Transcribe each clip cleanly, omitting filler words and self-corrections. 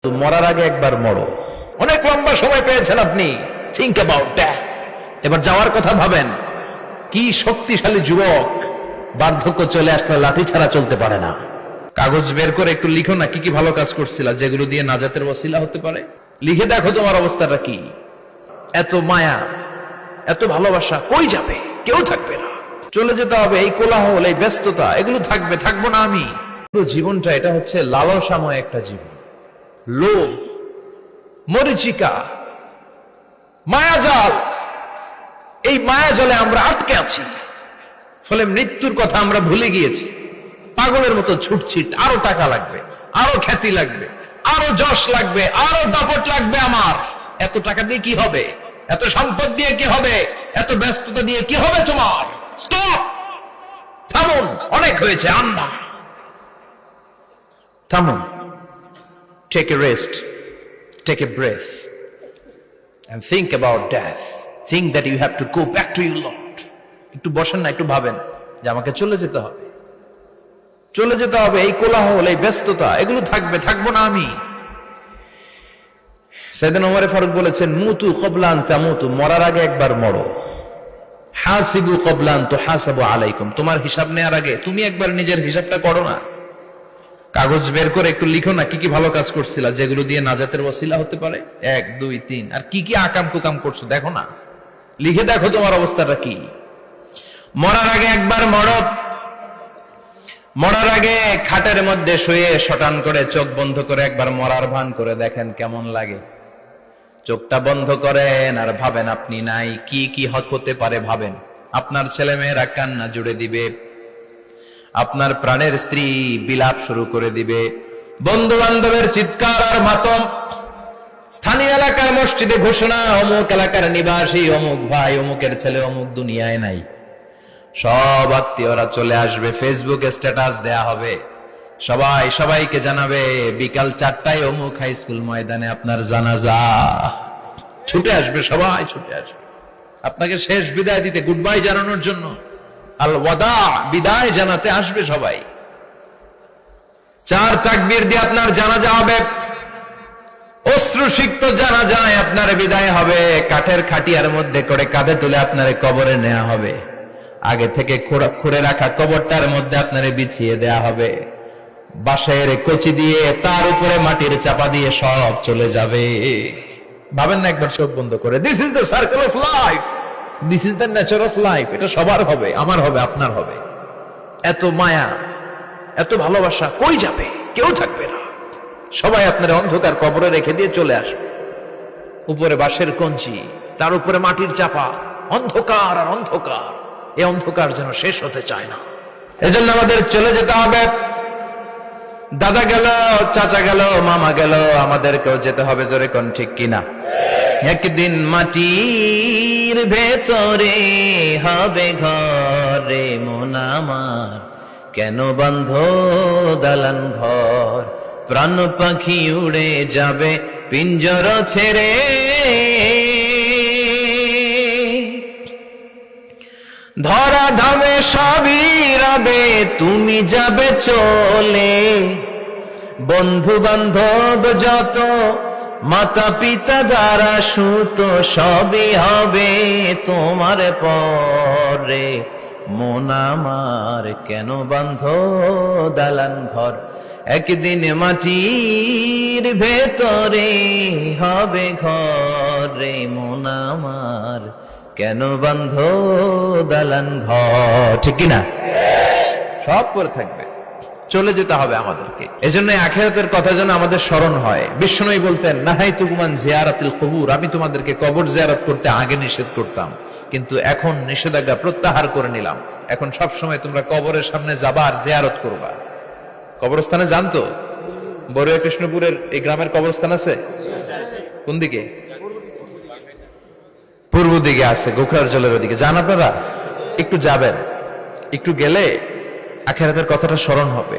তো মরার আগে একবার মরো। অনেক লম্বা সময় পেয়েছেন আপনি, থিংক অ্যাবাউট ডেথ। এবার যাওয়ার কথা ভাবেন। কি শক্তিশালী যুবক, বার্ধক্য চলে আসলে লাঠি ছাড়া চলতে পারে না। কাগজ বের করে একটু লিখো না কি কি ভালো কাজ করছিলা, যেগুলো দিয়ে নাজাতের ওসিলা হতে পারে। লিখে দেখো তোমার অবস্থাটা কি। এত মায়া, এত ভালোবাসা কই যাবে? কেউ থাকবে না, চলে যেতে হবে। এই কোলাহল, এই ব্যস্ততা, এগুলো থাকবে, থাকবো না আমি। জীবনটা এটা হচ্ছে লালসাময় একটা জীবন। লোভ, মরিচিকা, মায়াজাল, এই মায়াজালে আমরা আটকে আছি। ফলে মৃত্যুর কথা আমরা ভুলে গিয়েছি। পাগলের মতো ছুটছি, আরো টাকা লাগবে, আরো খ্যাতি লাগবে, আরো যশ লাগবে, আরো দাপট লাগবে আমার। এত টাকা দিয়ে কি হবে? এত সম্পদ দিয়ে কি হবে? এত ব্যস্ততা দিয়ে কি হবে তোমার? স্টপ, থামুন, অনেক হয়েছে। আম্মা থামুন। Take a rest, take a breath, and think about death. Think that you have to go back to your Lord. একটু বসেন না, একটু ভাবেন যে আমাকে চলে যেতে হবে, চলে যেতে হবে। এই কোলাহল, এই ব্যস্ততা, এগুলো থাকবে, থাকবো না আমি। সাইয়েদনা ওমর ফারুক বলেছেন, মুতু ক্বাবলা আন তামুতু, মরার আগে একবার মরো। হাসিবু ক্বাবলা আন তুহাসাবু আলাইকুম, তোমার হিসাব নেওয়ার আগে তুমি একবার নিজের হিসাবটা করো না। কাগজ বের করে একটু লিখো না কি কি ভালো কাজ করছিলা, যেগুলো দিয়ে নাজাতের ওসিলা হতে পারে। 1 2 3, আর কি কি আকাম কুকাম করছো দেখো না। লিখে দেখো তোমার অবস্থাটা কি। মরার আগে একবার মরো। মরার আগে খাটের মধ্যে শুয়ে শটান করে চোখ বন্ধ করে একবার মরার ভান করে দেখেন কেমন লাগে। চোখটা বন্ধ করেন আর ভাবেন আপনি নাই, কি কি হতে পারে ভাবেন। আপনার ছেলে মেয়েরা কান্না জুড়ে দিবে, আপনার প্রাণের স্ত্রী বিলাপ শুরু করে দিবে, বন্ধু বান্ধবের চিৎকার আর মাতম, স্থানীয় এলাকার মসজিদে ঘোষণা, অমুক এলাকার নিবাসী অমুক ভাই অমুকের ছেলে অমুক দুনিয়ায় নাই। সব আত্মীয়রা চলে আসবে, ফেসবুকে স্ট্যাটাস দেয়া হবে, সবাই সবাইকে জানাবে বিকাল 4টায় অমুক হাই স্কুল ময়দানে আপনার জানাজা। ছুটে আসবে, সবাই ছুটে আসবে আপনাকে শেষ বিদায় দিতে, গুড বাই জানানোর জন্য। আল ওয়াদা, বিদায় জানাতে আসবে সবাই। 4 তাকবীর দিয়ে আপনার জানাজা হবে, অশ্রুসিক্ত জানাজায় আপনার বিদায় হবে। কাঠের খাটিয়ার মধ্যে করে কাঁধে তুলে আপনার কবরে নেওয়া হবে। আগে থেকে খুঁড়ে রাখা কবরটার মধ্যে আপনার বিছিয়ে দেয়া হবে। বাঁশের কচি দিয়ে তার উপরে মাটির চাপা দিয়ে সব চলে যাবে। ভাবেন না একবার চোখ বন্ধ করে, this is the circle of life, this is the nature of life. এটা সবার হবে, আমার হবে, আপনার হবে। এত মায়া, এত ভালোবাসা কই যাবে? কেউ থাকবে না, সবাই আপনার অন্ধকার কবরে রেখে দিয়ে চলে আসবে। উপরে বাঁশের কঞ্চি, তার উপরে মাটির চাপা, অন্ধকার আর অন্ধকার। এই অন্ধকার যেন শেষ হতে চায় না। এজন্য আমাদের চলে যেতে হবে। দাদা গেল, চাচা গেল, মামা গেল, আমাদেরকেও যেতে হবে। জোরে কোন ঠিক কিনা? একদিন মাটির ভেতরে হবে ঘরে মন আমার, কেন বন্ধ দালান ঘর? প্রাণ পাখি উড়ে যাবে পিঞ্জর ছেড়ে, ধরা ধামে সবই রবে, তুমি যাবে চলে। বন্ধু বান্ধব যত, মাতা পিতা যারা সুত, সবই হবে তোমার পরে। মন আমার কেন বন্ধ দালান ঘর? একদিন মাটির ভেতরে হবে ঘরে মন আমার, কেন বন্ধ দালান ঘর? ঠিক কিনা? সব পরে থাকবে, চলে যেতে হবে আমাদেরকে। এজন্য আখিরাতের কথা যেন আমাদের স্মরণ হয়। বিশ্বনবী বলতেন, নাহাইতুকুম আন জিয়ারাতিল কুবুর, আমি তোমাদেরকে কবর জিয়ারত করতে আগে নিষেধ করতাম, কিন্তু এখন নিষেধাজ্ঞা প্রত্যাহার করে নিলাম। এখন সব সময় তোমরা কবরের সামনে যাবা আর জিয়ারত করবা। কবরস্থানে যান তো? বড়ুয়া কৃষ্ণপুরের এই গ্রামের কবরস্থান আছে কোন দিকে? পূর্ব দিকে আছে, গোখরার জলের ওদিকে। যান আপনারা, একটু যাবেন। একটু গেলে আখিরাতের কথাটা স্মরণ হবে।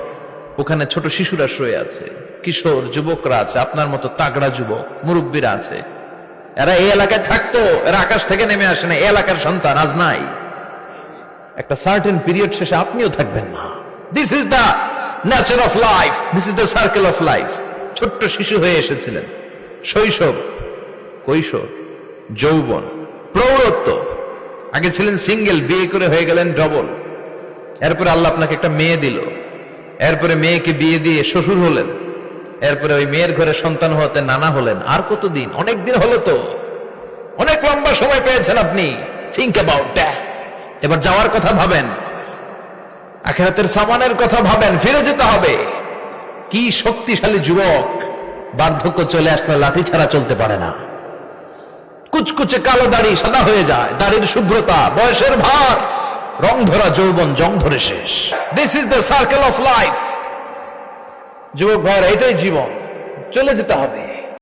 ওখানে ছোট শিশুরা শুয়ে আছে, কিশোর যুবকরা আছে, আপনার মতো তাগড়া যুবক মুরব্বীরা আছে। এরা এই এলাকায় থাকতো, এরা আকাশ থেকে নেমে আসে না, এই এলাকার সন্তান, আজ নাই। একটা সার্টেন পিরিয়ড শেষে আপনিও থাকবেন না। This is the nature of life, this is the circle of life. ছোট্ট শিশু হয়ে এসেছিলেন, শৈশব, কৈশোর, যৌবন, প্রৌঢ়ত্ব, আগে ছিলেন সিঙ্গেল, বিয়ে করে হয়ে গেলেন ডবল, এরপরে আল্লাহ আপনাকে একটা মেয়ে দিল, এরপরে মেয়েকে বিয়ে দিয়ে শ্বশুর হলেন, এরপরে ওই মেয়ের ঘরে সন্তান হতে নানা হলেন। আর কতদিন? অনেক দিন হলো তো, অনেক লম্বা সময় পেয়েছেন আপনি। Think about that. এবার যাওয়ার কথা ভাবেন, আখিরাতের সামানের কথা ভাবেন, ফিরে যেতে হবে। কি শক্তিশালী যুবক, বার্ধক্য চলে আসলে লাঠি ছাড়া চলতে পারে না। কুচকুচে কালো দাড়ি সাদা হয়ে যায়, দাড়ির শুভ্রতা, বয়সের ভার, রং ধরা যৌবন জং ধরে শেষ। This is the circle of life. যুবক ভাইরা, এটাই জীবন, চলে যেতে হবে।